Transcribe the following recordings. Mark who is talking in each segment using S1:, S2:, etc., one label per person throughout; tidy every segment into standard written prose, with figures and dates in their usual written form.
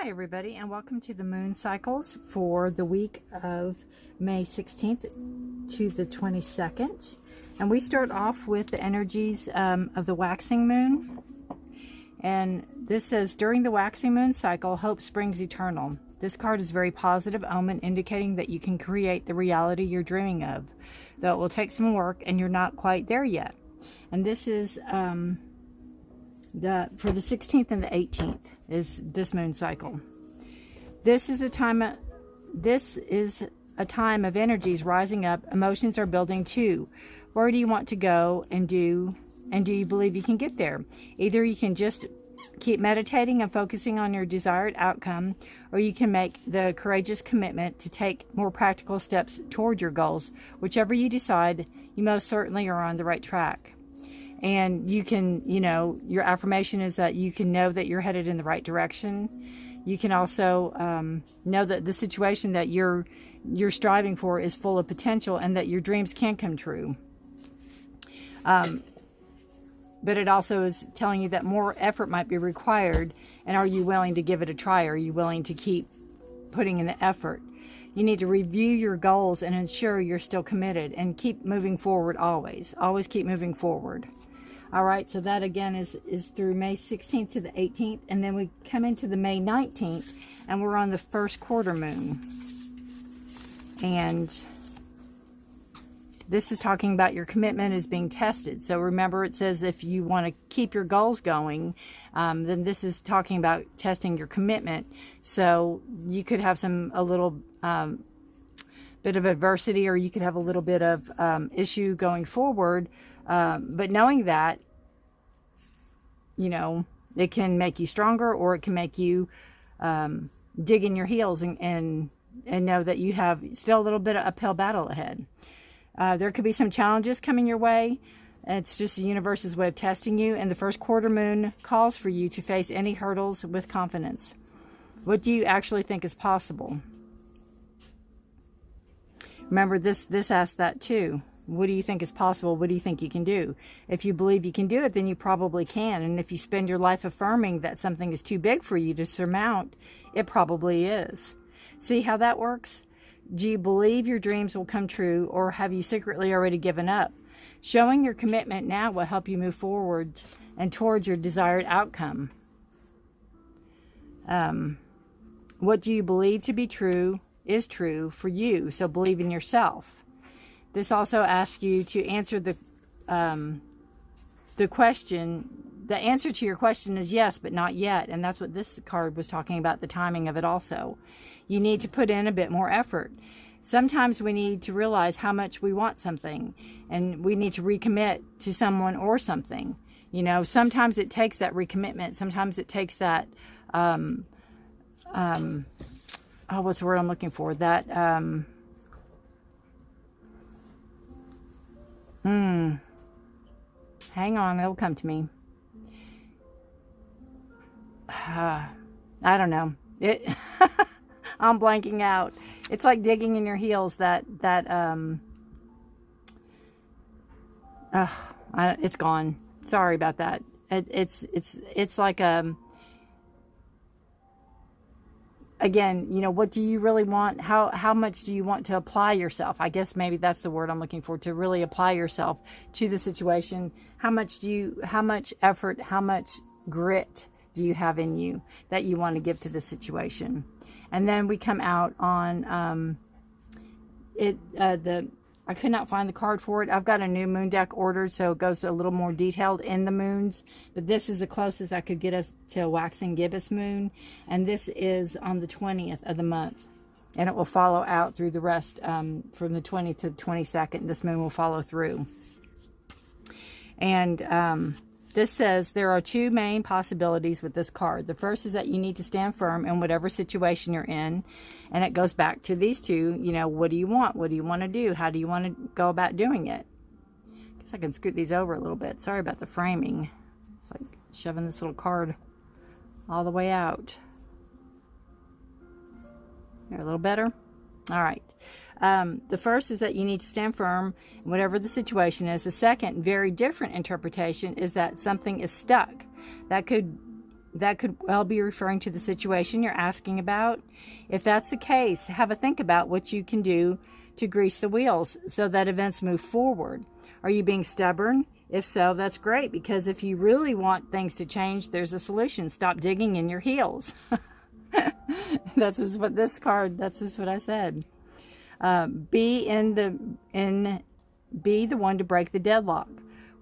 S1: Hi everybody, and welcome to the moon cycles for the week of May 16th to the 22nd. And we start off with the energies of the waxing moon. And this says, during the waxing moon cycle, hope springs eternal. This card is a very positive omen, indicating that you can create the reality you're dreaming of, though it will take some work and you're not quite there yet. And this is for the 16th and the 18th is this moon cycle. This is a time of energies rising up. Emotions are building too. Where do you want to go and do you believe you can get there? Either you can just keep meditating and focusing on your desired outcome, or you can make the courageous commitment to take more practical steps toward your goals. Whichever you decide, you most certainly are on the right track. And you can, your affirmation is that you can know that you're headed in the right direction. You can also know that the situation that you're striving for is full of potential and that your dreams can come true. But it also is telling you that more effort might be required. And are you willing to give it a try? Are you willing to keep putting in the effort? You need to review your goals and ensure you're still committed and keep moving forward always. Always keep moving forward. All right, so that again is through May 16th to the 18th. And then we come into the May 19th and we're on the first quarter moon. And this is talking about your commitment is being tested. So remember, it says if you want to keep your goals going, then this is talking about testing your commitment. So you could have a little bit of adversity, or you could have a little bit of issue going forward. But knowing that, it can make you stronger, or it can make you dig in your heels and know that you have still a little bit of uphill battle ahead. There could be some challenges coming your way. It's just the universe's way of testing you. And the first quarter moon calls for you to face any hurdles with confidence. What do you actually think is possible? Remember, this asks that too. What do you think is possible? What do you think you can do? If you believe you can do it, then you probably can. And if you spend your life affirming that something is too big for you to surmount, it probably is. See how that works? Do you believe your dreams will come true, or have you secretly already given up? Showing your commitment now will help you move forward and towards your desired outcome. What do you believe to be true is true for you, so believe in yourself. This also asks you to answer the question. The answer to your question is yes, but not yet. And that's what this card was talking about, the timing of it also. You need to put in a bit more effort. Sometimes we need to realize how much we want something, and we need to recommit to someone or something. Sometimes it takes that recommitment. Sometimes it takes that, what's the word I'm looking for? That, hang on, it'll come to me. I don't know. I'm blanking out. It's like digging in your heels. It's gone. Sorry about that. It's like again, what do you really want? How much do you want to apply yourself? I guess maybe that's the word I'm looking for, to really apply yourself to the situation. How much effort, how much grit do you have in you that you want to give to the situation? And then we come out on I could not find the card for it. I've got a new moon deck ordered, so it goes a little more detailed in the moons. But this is the closest I could get us to a waxing gibbous moon. And this is on the 20th of the month. And it will follow out through the rest from the 20th to the 22nd. This moon will follow through. And this says there are two main possibilities with this card. The first is that you need to stand firm in whatever situation you're in. And it goes back to these two. What do you want? What do you want to do? How do you want to go about doing it? I guess I can scoot these over a little bit. Sorry about the framing. It's like shoving this little card all the way out. There, a little better? All right. The first is that you need to stand firm in whatever the situation is. The second, very different interpretation, is that something is stuck. That could that could well be referring to the situation you're asking about. If that's the case, have a think about what you can do to grease the wheels so that events move forward. Are you being stubborn? If so, that's great, because if you really want things to change, there's a solution. Stop digging in your heels. That's just what this card, that's just what I said. Be the one to break the deadlock.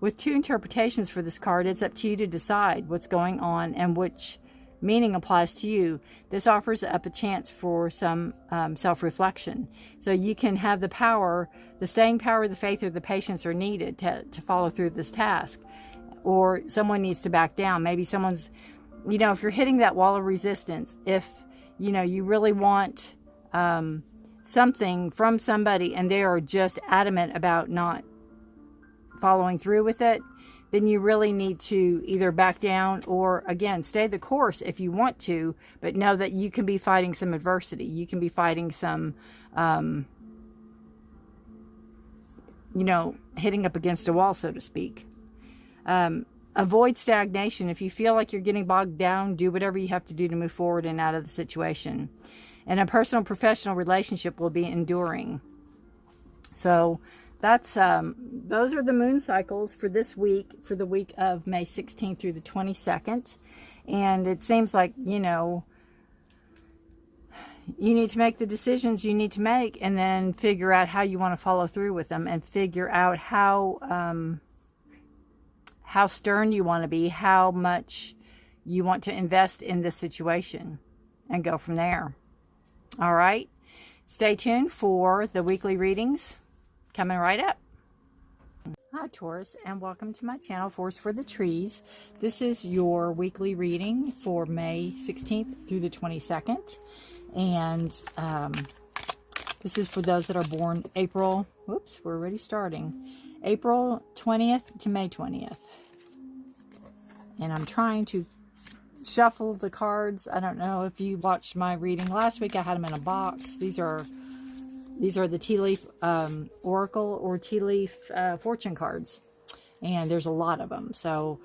S1: With two interpretations for this card, it's up to you to decide what's going on and which meaning applies to you. This offers up a chance for some self-reflection. So you can have the power, the staying power, the faith, or the patience are needed to follow through this task. Or someone needs to back down. Maybe someone's, if you're hitting that wall of resistance, if, you really want something from somebody and they are just adamant about not following through with it, then you really need to either back down or, again, stay the course if you want to, but know that you can be fighting some adversity. You can be fighting some, hitting up against a wall, so to speak. Avoid stagnation. If you feel like you're getting bogged down, do whatever you have to do to move forward and out of the situation. And a personal professional relationship will be enduring. So that's those are the moon cycles for this week, for the week of May 16th through the 22nd. And it seems like, you need to make the decisions you need to make and then figure out how you want to follow through with them, and figure out how stern you want to be, how much you want to invest in this situation, and go from there. All right. Stay tuned for the weekly readings coming right up. Hi Taurus, and welcome to my channel, Forest for the Trees. This is your weekly reading for May 16th through the 22nd. And this is for those that are born April, whoops, we're already starting, April 20th to May 20th. And I'm trying to shuffle the cards. I don't know if you watched my reading last week. I had them in a box. These are the tea leaf oracle or tea leaf fortune cards, and there's a lot of them. So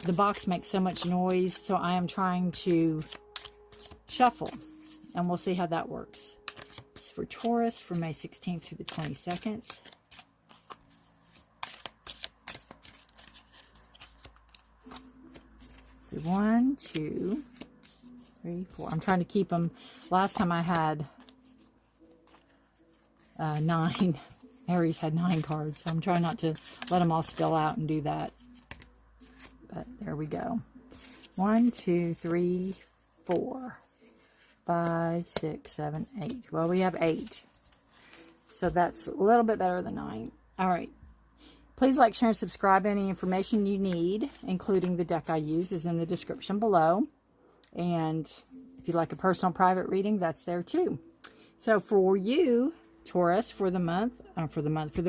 S1: the box makes so much noise, so I am trying to shuffle, and we'll see how that works. This is for Taurus for May 16th through the 22nd. So 1, 2, 3, 4. I'm trying to keep them. Last time I had 9. Aries had 9 cards, so I'm trying not to let them all spill out and do that. But there we go. 1, 2, 3, 4, 5, 6, 7, 8. Well, we have 8. So that's a little bit better than 9. All right. Please like, share, and subscribe. Any information you need, including the deck I use, is in the description below. And if you'd like a personal private reading, that's there too. So for you, Taurus, for the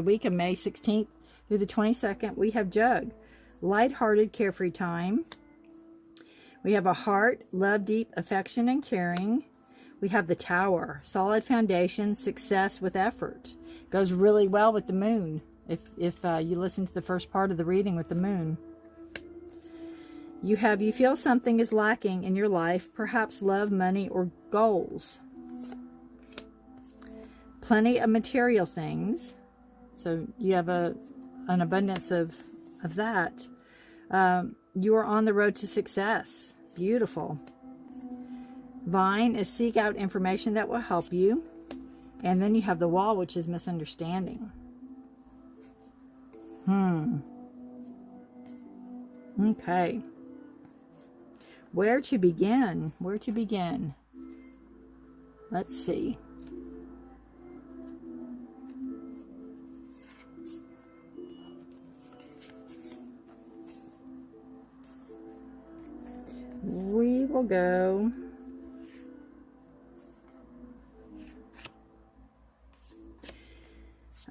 S1: week of May 16th through the 22nd, we have Jug, lighthearted, carefree time. We have a Heart, love, deep affection and caring. We have the Tower, solid foundation, success with effort. Goes really well with the moon. If you listen to the first part of the reading with the moon. You feel something is lacking in your life, perhaps love, money, or goals. Plenty of material things. So you have an abundance of that. You are on the road to success. Beautiful. Vine is seek out information that will help you. And then you have the Wall, which is misunderstanding. Okay. Where to begin? Where to begin? Let's see. We will go.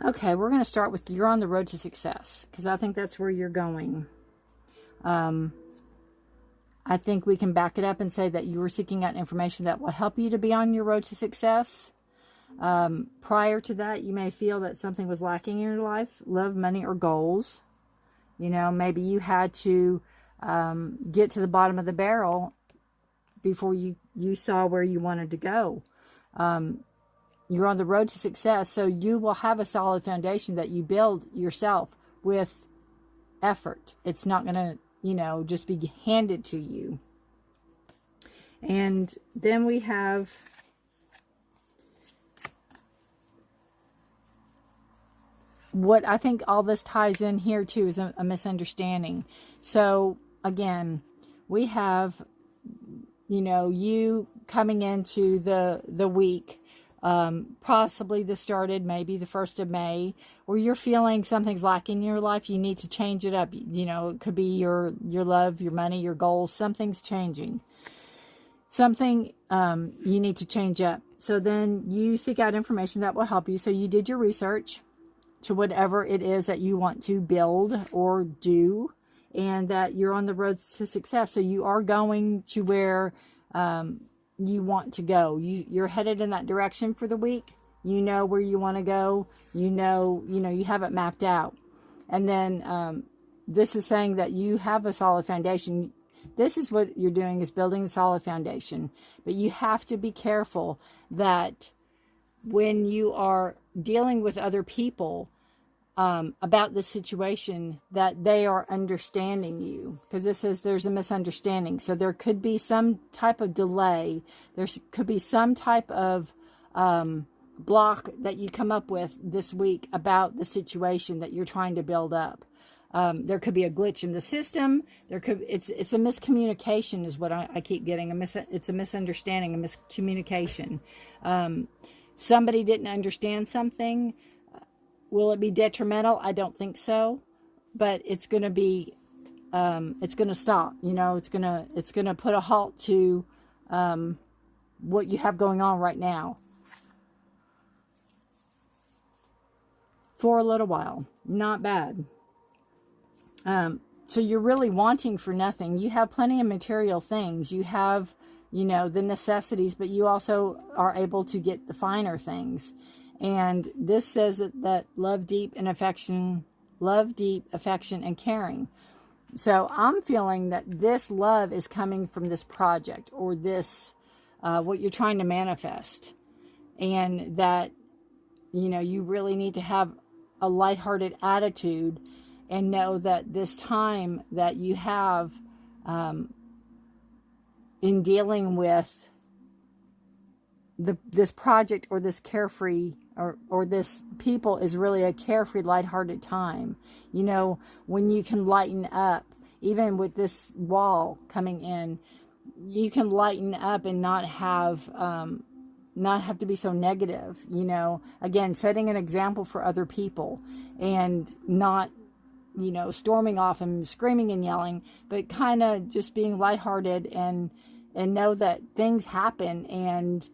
S1: Okay, we're going to start with you're on the road to success, because I think that's where you're going. I think we can back it up and say that you were seeking out information that will help you to be on your road to success. Prior to that, you may feel that something was lacking in your life, love, money, or goals. Maybe you had to get to the bottom of the barrel before you saw where you wanted to go. You're on the road to success, so you will have a solid foundation that you build yourself with effort. It's not going to, just be handed to you. And then we have what I think all this ties in here too is a misunderstanding. So again, we have, you coming into the week, possibly this started maybe the 1st of May, where you're feeling something's lacking in your life. You need to change it up. It could be your love, your money, your goals. Something's changing. Something you need to change up. So then you seek out information that will help you. So you did your research to whatever it is that you want to build or do, and that you're on the road to success. So you are going to where you want to go. You're headed in that direction for the week. You know where you want to go. You have it mapped out. And then this is saying that you have a solid foundation. This is what you're doing, is building a solid foundation. But you have to be careful that when you are dealing with other people about the situation, that they are understanding you, because this says there's a misunderstanding. So there could be some type of delay. There could be some type of block that you come up with this week about the situation that you're trying to build up. There could be a glitch in the system. It's a miscommunication is what I keep getting. It's a misunderstanding, a miscommunication. Somebody didn't understand something. Will it be detrimental? I don't think so, but it's going to be, it's going to stop. It's going to put a halt to what you have going on right now for a little while. Not bad. So you're really wanting for nothing. You have plenty of material things. You have, the necessities, but you also are able to get the finer things. And this says that love deep, affection and caring. So I'm feeling that this love is coming from this project, or this, what you're trying to manifest. And that, you really need to have a lighthearted attitude and know that this time that you have in dealing with this project, or this carefree, or this people, is really a carefree, lighthearted time. When you can lighten up, even with this wall coming in, you can lighten up and not have to be so negative. Again, setting an example for other people, and not, storming off and screaming and yelling, but kind of just being lighthearted and know that things happen, and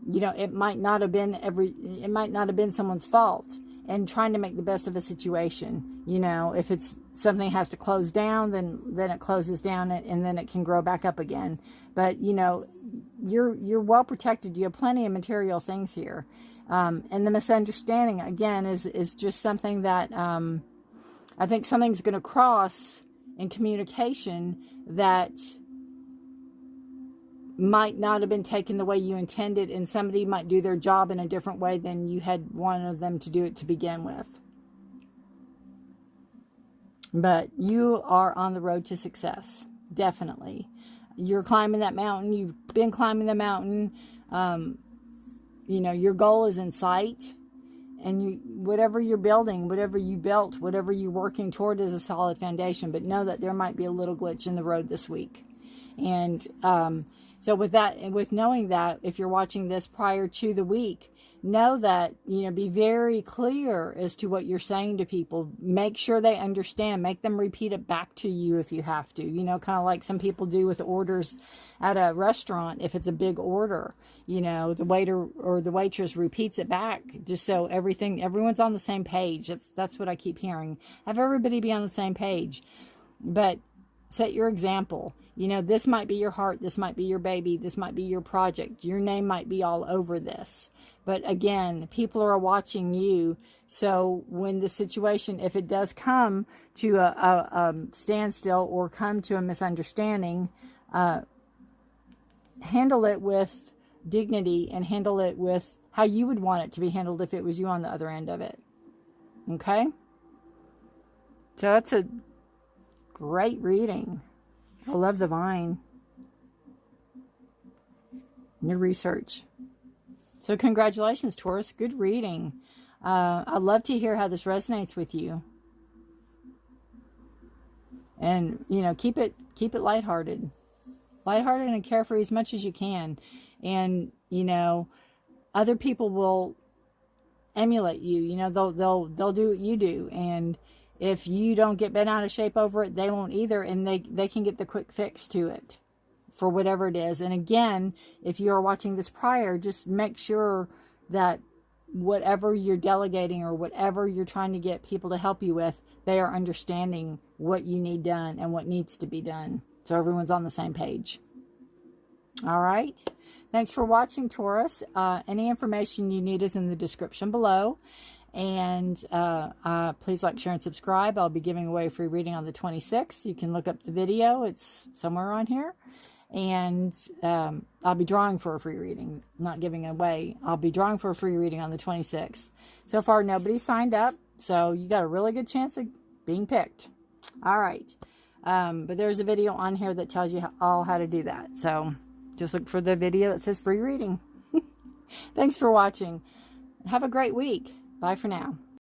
S1: it might not have been someone's fault, and trying to make the best of a situation. If it's something has to close down, then it closes down, and then it can grow back up again. But you're well protected. You have plenty of material things here. And the misunderstanding, again, is just something that I think something's going to cross in communication that might not have been taken the way you intended, and somebody might do their job in a different way than you had wanted them to do it to begin with. But you are on the road to success, definitely. You're climbing that mountain. You've been climbing the mountain. Your goal is in sight, and whatever you're building, whatever you built, whatever you're working toward is a solid foundation. But know that there might be a little glitch in the road this week. And so with that, and with knowing that, if you're watching this prior to the week, know that, be very clear as to what you're saying to people. Make sure they understand. Make them repeat it back to you if you have to. Kind of like some people do with orders at a restaurant. If it's a big order, the waiter or the waitress repeats it back, just so everyone's on the same page. That's what I keep hearing. Have everybody be on the same page. But set your example. This might be your heart. This might be your baby. This might be your project. Your name might be all over this. But again, people are watching you. So when the situation, if it does come to a standstill or come to a misunderstanding, handle it with dignity and handle it with how you would want it to be handled if it was you on the other end of it. Okay? So that's a great reading. I love the vine. Your research. So congratulations, Taurus. Good reading. I'd love to hear how this resonates with you. And, you know, keep it lighthearted. Lighthearted and carefree as much as you can. And, you know, other people will emulate you. You know, they'll do what you do. And if you don't get bent out of shape over it, they won't either. And they can get the quick fix to it for whatever it is. And again, if you are watching this prior, just make sure that whatever you're delegating or whatever you're trying to get people to help you with, they are understanding what you need done and what needs to be done. So everyone's on the same page. All right. Thanks for watching, Taurus. Any information you need is in the description below. And please like, share, and subscribe. I'll be giving away a free reading on the 26th. You can look up the video. It's somewhere on here. And I'll be drawing for a free reading. Not giving away. I'll be drawing for a free reading on the 26th. So far, nobody's signed up. So you got a really good chance of being picked. All right. But there's a video on here that tells you all how to do that. So just look for the video that says free reading. Thanks for watching. Have a great week. Bye for now.